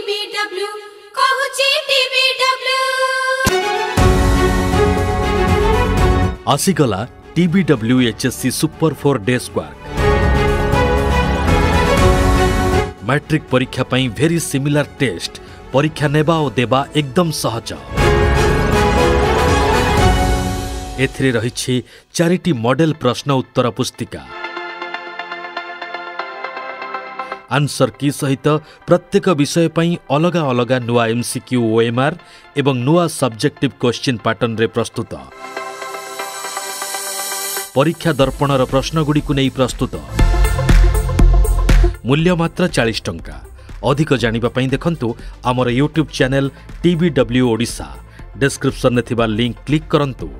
TBW कहूची TBW आसीगला TBW HSC super 4 days work matric परीक्षा पई वेरी सिमिलर टेस्ट परीक्षा नेबा और देबा एकदम सहज एथिरे रहिछि 4टी मॉडल प्रश्न उत्तर पुस्तिका आंसर की सहित प्रत्येक विषय पई अलगा अलगा नुआ MCQ OMR एवं नुआ सब्जेक्टिव क्वेश्चन पैटर्न रे प्रस्तुत परीक्षा दर्पणर प्रश्नगुड़ी को नहीं प्रस्तुत मूल्य मात्र 40 टंका अधिक जानिबा पई देखंतु आमर YouTube channel TBW Odisha description में थिबा लिंक क्लिक करंतु।